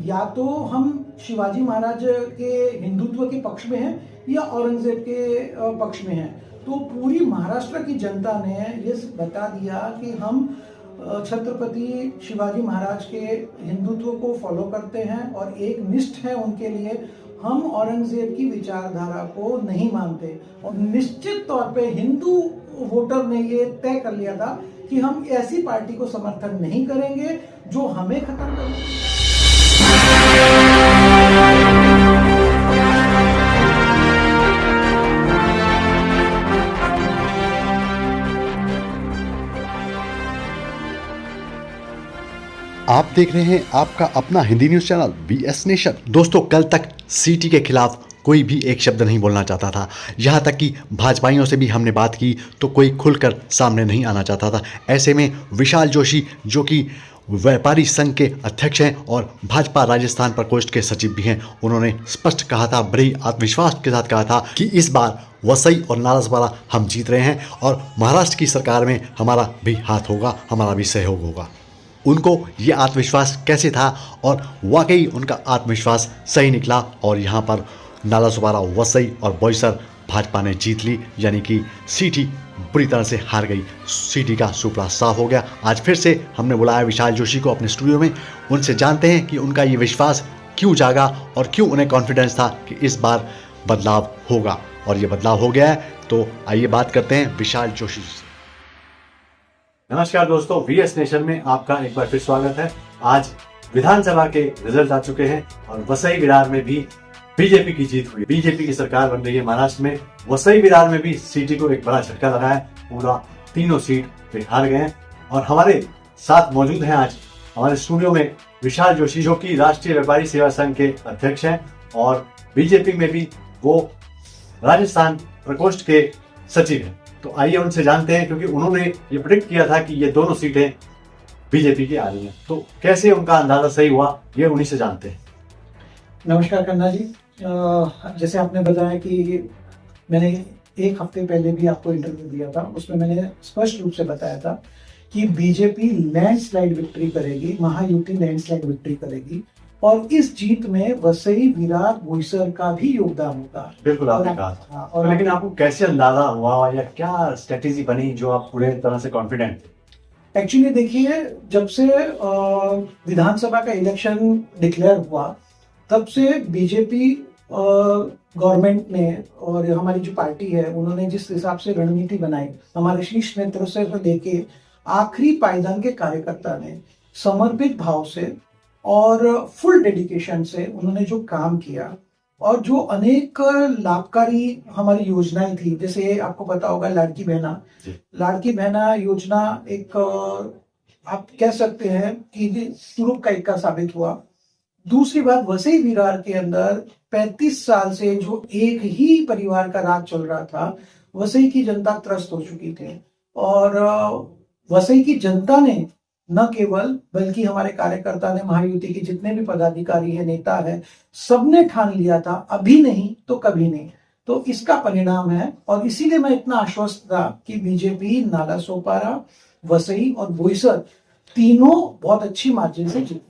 या तो हम शिवाजी महाराज के हिंदुत्व के पक्ष में हैं या औरंगजेब के पक्ष में हैं। तो पूरी महाराष्ट्र की जनता ने ये बता दिया कि हम छत्रपति शिवाजी महाराज के हिंदुत्व को फॉलो करते हैं और एक निष्ठ है उनके लिए। हम औरंगजेब की विचारधारा को नहीं मानते और निश्चित तौर पे हिंदू वोटर ने ये तय कर लिया था कि हम ऐसी पार्टी को समर्थन नहीं करेंगे जो हमें खत्म कर। आप देख रहे हैं आपका अपना Hindi news channel BS nation. दोस्तों, कल तक सीटी के खिलाफ कोई भी एक शब्द नहीं बोलना चाहता था। यहाँ तक कि भाजपाइयों से भी हमने बात की तो कोई खुलकर सामने नहीं आना चाहता था। ऐसे में विशाल जोशी, जो कि व्यापारी संघ के अध्यक्ष हैं और भाजपा राजस्थान प्रकोष्ठ के सचिव भी हैं, उन्होंने स्पष्ट कहा था, बड़े ही आत्मविश्वास के साथ कहा था कि इस बार वसई और नालासोपारा हम जीत रहे हैं और महाराष्ट्र की सरकार में हमारा भी हाथ होगा, हमारा भी सहयोग होगा। उनको ये आत्मविश्वास कैसे था और वाकई उनका आत्मविश्वास सही निकला और यहाँ पर नालासोपारा, वसई और बोईसर भाजपा ने जीत ली, यानी कि सीटी बुरी तरह से हार गई। सीटी का सुपड़ा साफ हो गया। आज फिर से हमने बुलाया विशाल जोशी को अपने स्टूडियो में। उनसे जानते हैं कि उनका ये विश्वास क्यों जागा और क्यों उन्हें कॉन्फिडेंस था कि इस बार बदलाव होगा, और ये बदलाव हो गया है। तो आइए बात करते हैं विशाल जोशी से। नमस्कार दोस्तों, BS नेशन में आपका एक बार फिर स्वागत है। आज विधानसभा के रिजल्ट आ चुके हैं और वसई विरार में भी बीजेपी की जीत हुई। बीजेपी की सरकार बन रही है महाराष्ट्र में। वसई विरार में भी सीटी को एक बड़ा झटका लगा है। पूरा तीनों सीट पे हार गए हैं और हमारे साथ मौजूद हैं आज हमारे स्टूडियो में विशाल जोशी, जो कि राष्ट्रीय व्यापारी सेवा संघ के अध्यक्ष हैं और बीजेपी में भी वो राजस्थान प्रकोष्ठ के सचिव हैं। तो आइए उनसे जानते हैं, क्योंकि उन्होंने ये प्रेडिक्ट किया था कि ये दोनों सीटें बीजेपी की आ रही हैं। तो कैसे उनका अंदाजा सही हुआ, ये उन्हीं से जानते हैं। नमस्कार खन्ना जी। जैसे आपने बताया कि मैंने एक हफ्ते पहले भी आपको इंटरव्यू दिया था, उसमें मैंने स्पष्ट रूप से बताया था कि बीजेपी लैंडस्लाइड विक्ट्री करेगी, महायुति लैंडस्लाइड विक्ट्री करेगी और इस जीत में वसई, विरार, बोईसर का भी योगदान होगा। बिल्कुल आपने कहा था। और लेकिन आपको कैसे अंदाजा हुआ या क्या स्ट्रेटेजी बनी जो आप पूरे तरह से कॉन्फिडेंट थे? एक्चुअली देखिए, जब से विधानसभा का इलेक्शन डिक्लेयर हुआ तब से बीजेपी गवर्नमेंट ने और हमारी जो पार्टी है उन्होंने जिस हिसाब से रणनीति बनाई, हमारे शीर्ष नेतृत्व से लेके आखिरी पायदान के कार्यकर्ता ने समर्पित भाव से और फुल डेडिकेशन से उन्होंने जो काम किया और जो अनेक लाभकारी हमारी योजनाएं थी, जैसे आपको पता होगा लाड़की बहना योजना एक आप कह सकते हैं कि शुरू का इक्का साबित हुआ। दूसरी बात, वसई विरार के अंदर 35 साल से जो एक ही परिवार का राज चल रहा था, वसई की जनता त्रस्त हो चुकी थी और वसई की जनता ने न केवल बल्कि हमारे कार्यकर्ता ने, महायुति के जितने भी पदाधिकारी है, नेता है, सबने ठान लिया था अभी नहीं तो कभी नहीं। तो इसका परिणाम है और इसीलिए मैं इतना आश्वस्त था कि बीजेपी नालासोपारा, वसई और बोईसर तीनों बहुत अच्छी मार्जिन से जीती।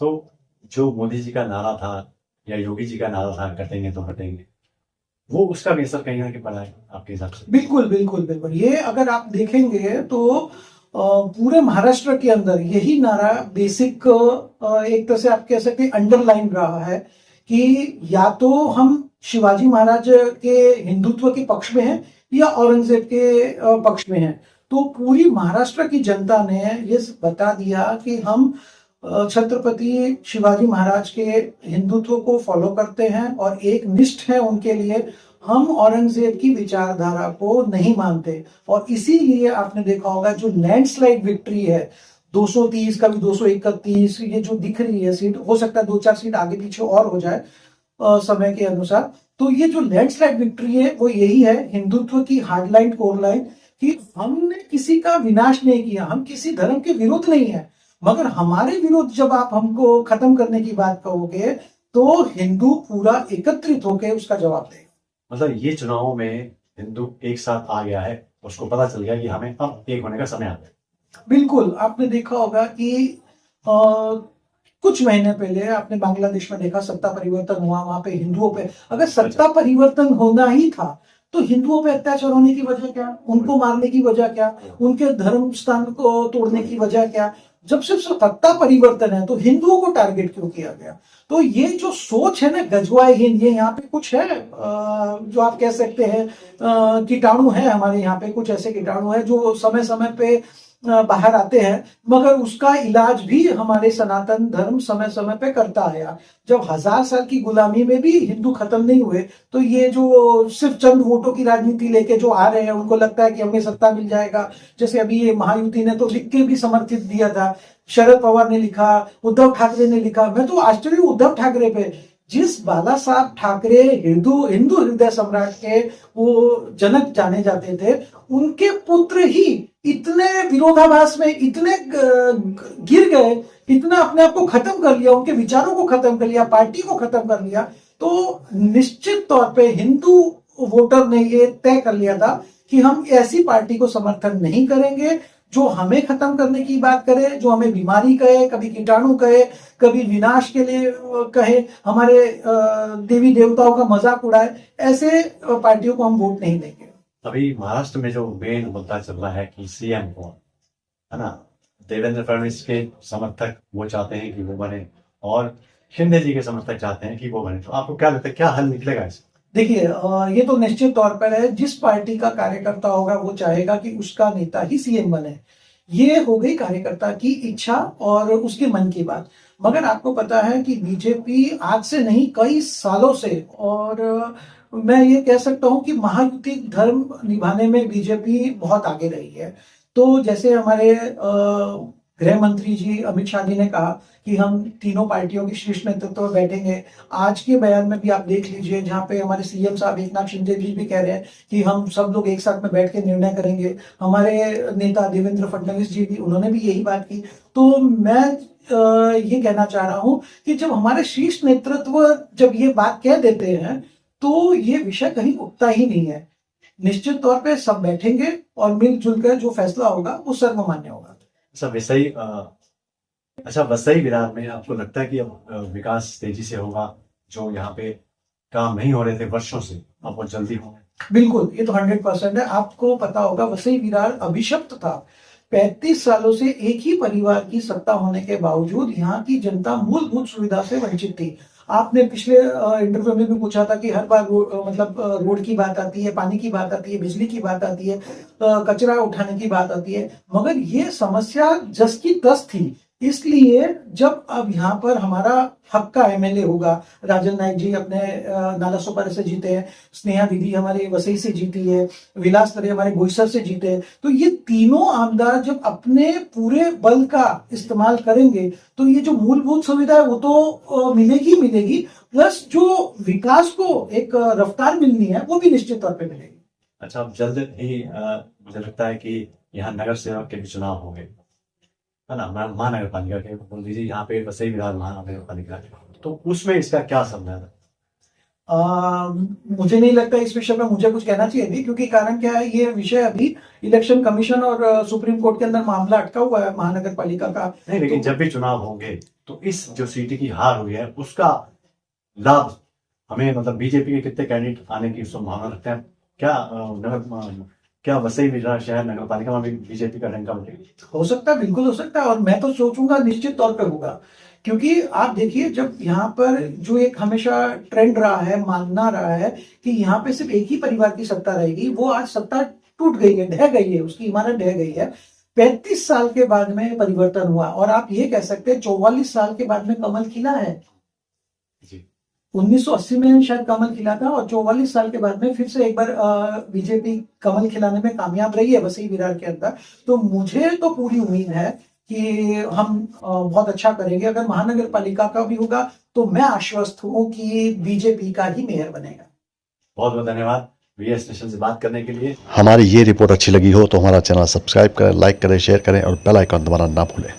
तो जो मोदी जी का नारा था या योगी जी का नारा था, कटेंगे तो हटेंगे, वो उसका भी असर कहीं ना कहीं पड़ा है आपके हिसाब से? बिल्कुल बिल्कुल बिल्कुल। ये अगर आप देखेंगे तो पूरे महाराष्ट्र के अंदर यही नारा बेसिक एक तरह से आप कह सकते हैं अंडरलाइन रहा है कि या तो हम शिवाजी महाराज के हिंदुत्व के पक्ष में हैं या औरंगजेब के पक्ष में हैं। तो पूरी महाराष्ट्र की जनता ने ये बता दिया कि हम छत्रपति शिवाजी महाराज के हिंदुत्व को फॉलो करते हैं और एक निष्ठ है उनके लिए। हम औरंगजेब की विचारधारा को नहीं मानते और इसीलिए आपने देखा होगा जो लैंडस्लाइड विक्ट्री है 230 का भी 231, ये जो दिख रही है सीट, हो सकता है 2-4 सीट आगे पीछे और हो जाए समय के अनुसार। तो ये जो लैंडस्लाइड विक्ट्री है वो यही है हिंदुत्व की हार्डलाइन, कोर लाइन, कि हमने किसी का विनाश नहीं किया, हम किसी धर्म के विरुद्ध नहीं है, मगर हमारे विरुद्ध जब आप हमको खत्म करने की बात कहोगे तो हिंदू पूरा एकत्रित होकर उसका जवाब देगा। मतलब ये चुनावों में हिंदू एक साथ आ गया है, उसको पता चल गया कि हमें अब एक होने का समय आ गया। बिल्कुल, आपने देखा होगा कि कुछ महीने पहले आपने बांग्लादेश में देखा, सत्ता परिवर्तन हुआ, वहां पे हिंदुओं पे, अगर सत्ता परिवर्तन होना ही था तो हिंदुओं पे अत्याचार होने की वजह क्या, उनको मारने की वजह क्या, उनके धर्म स्थान को तोड़ने की वजह क्या? जब सिर्फ सत्ता परिवर्तन है तो हिंदुओं को टारगेट क्यों किया गया? तो ये जो सोच है ना गजवाहीन, ये यहाँ पे कुछ है जो आप कह सकते हैं कीटाणु है, हमारे यहाँ पे कुछ ऐसे कीटाणु है जो समय समय पे बाहर आते हैं, मगर उसका इलाज भी हमारे सनातन धर्म समय समय पे करता आया। जब 1000 साल की गुलामी में भी हिंदू खत्म नहीं हुए, तो ये जो सिर्फ चंद वोटों की राजनीति लेके जो आ रहे हैं, उनको लगता है कि हमें सत्ता मिल जाएगा। जैसे अभी ये महायुति ने तो लिख के भी समर्थित दिया था, शरद पवार ने लिखा, उद्धव ठाकरे ने लिखा। मैं तो आश्चर्य उद्धव ठाकरे पे, जिस बाला साहब ठाकरे हिंदू हृदय सम्राट के वो जनक जाने जाते थे, उनके पुत्र ही इतने विरोधाभास में इतने गिर गए, इतना अपने आप को खत्म कर लिया, उनके विचारों को खत्म कर लिया, पार्टी को खत्म कर लिया। तो निश्चित तौर पे हिंदू वोटर ने ये तय कर लिया था कि हम ऐसी पार्टी को समर्थन नहीं करेंगे जो हमें खत्म करने की बात करे, जो हमें बीमारी कहे, कभी कीटाणु कहे, कभी विनाश के लिए कहे, हमारे देवी देवताओं का मजाक उड़ाए। ऐसे पार्टियों को हम वोट नहीं देंगे। अभी महाराष्ट्र में जो मेन मुद्दा चल रहा है कि सीएम कौन है ना, देवेंद्र फडणवीस के समर्थक वो चाहते हैं कि वो बने और शिंदे जी के समर्थक चाहते हैं कि वो बने। तो आपको क्या लगता है क्या हल निकलेगा इससे? देखिए, ये तो निश्चित तौर पर है, जिस पार्टी का कार्यकर्ता होगा वो चाहेगा कि उसका नेता ही सीएम बने। ये हो गई कार्यकर्ता की इच्छा और उसके मन की बात। मगर आपको पता है कि बीजेपी आज से नहीं कई सालों से, और मैं ये कह सकता हूं कि महायुति धर्म निभाने में बीजेपी बहुत आगे रही है। तो जैसे हमारे गृह मंत्री जी अमित शाह जी ने कहा कि हम तीनों पार्टियों की शीर्ष नेतृत्व में बैठेंगे। आज के बयान में भी आप देख लीजिए, जहां पे हमारे सीएम साहब एकनाथ शिंदे जी भी कह रहे हैं कि हम सब लोग एक साथ में बैठ के निर्णय करेंगे। हमारे नेता देवेंद्र फडणवीस जी भी, उन्होंने भी यही बात की। तो मैं ये कहना चाह रहा हूं कि जब हमारे शीर्ष नेतृत्व जब ये बात कह देते हैं तो ये विषय कहीं उठता ही नहीं है। निश्चित तौर पे सब बैठेंगे और मिलजुल कर जो फैसला होगा वो सर्वमान्य होगा। वसई विरार में आपको लगता है कि अब विकास तेजी से होगा? जो यहाँ पे काम नहीं हो रहे थे वर्षों से, अब वो जल्दी होंगे? बिल्कुल, ये तो 100% है। आपको पता होगा वसई विरार अभिशप्त था। 35 सालों से एक ही परिवार की सत्ता होने के बावजूद यहाँ की जनता मूलभूत सुविधा से वंचित थी। आपने पिछले इंटरव्यू में भी पूछा था कि हर बार रोड की बात आती है, पानी की बात आती है, बिजली की बात आती है, कचरा उठाने की बात आती है, मगर ये समस्या जस की तस थी। इसलिए जब अब यहाँ पर हमारा हक का एमएलए होगा, राजन नायक जी अपने नालासोपारा से जीते हैं, स्नेहा दीदी हमारे वसई से जीती है, विलास तरे हमारे बोईसर से जीते हैं। तो ये तीनों आमदार जब अपने पूरे बल का इस्तेमाल करेंगे तो ये जो मूलभूत सुविधा है वो तो मिलेगी, प्लस जो विकास को एक रफ्तार मिलनी है वो भी निश्चित तौर पर मिलेगी। अच्छा, अब जल्द ही मुझे लगता है कि यहाँ नगर सेवक के भी चुनाव होंगे, है ना, महानगर पालिका के, बोल दीजिए यहाँ पे वसई विरार महानगर पालिका, तो उसमें इसका क्या संबंध है? मुझे नहीं लगता इस विषय में मुझे कुछ कहना चाहिए अभी, क्योंकि कारण क्या है, ये विषय अभी इलेक्शन कमीशन और सुप्रीम कोर्ट के अंदर मामला अटका हुआ है महानगर पालिका का। नहीं, लेकिन जब भी चुनाव होंगे तो इस जो सीट की हार हुई है उसका लाभ हमें, मतलब बीजेपी के कितने कैंडिडेट आने की संभावना रखते हैं? क्या वसई विरार शहर नगर पालिका में भी बीजेपी का डंका बजेगी? हो सकता है, बिल्कुल हो सकता है, और मैं तो सोचूंगा निश्चित तौर पे होगा। क्योंकि आप देखिए, जब यहाँ पर जो एक हमेशा ट्रेंड रहा है, मानना रहा है कि यहाँ पे सिर्फ एक ही परिवार की सत्ता रहेगी, वो आज सत्ता टूट गई है, ढह गई है, उसकी इमारत ढह गई है। 35 साल के बाद में परिवर्तन हुआ, और आप ये कह सकते हैं 44 साल के बाद में कमल खिला है। 1980 में शायद कमल खिला था, और 44 साल के बाद में फिर से एक बार बीजेपी कमल खिलाने में कामयाब रही है वसई विरार के अंदर। तो मुझे तो पूरी उम्मीद है कि हम बहुत अच्छा करेंगे। अगर महानगर पालिका का भी होगा तो मैं आश्वस्त हूं कि बीजेपी का ही मेयर बनेगा। बहुत बहुत धन्यवाद वीएस नेशन से बात करने के लिए। हमारी ये रिपोर्ट अच्छी लगी हो तो हमारा चैनल सब्सक्राइब करें, लाइक करें, शेयर करें और बेल आइकन दबाना ना भूलें।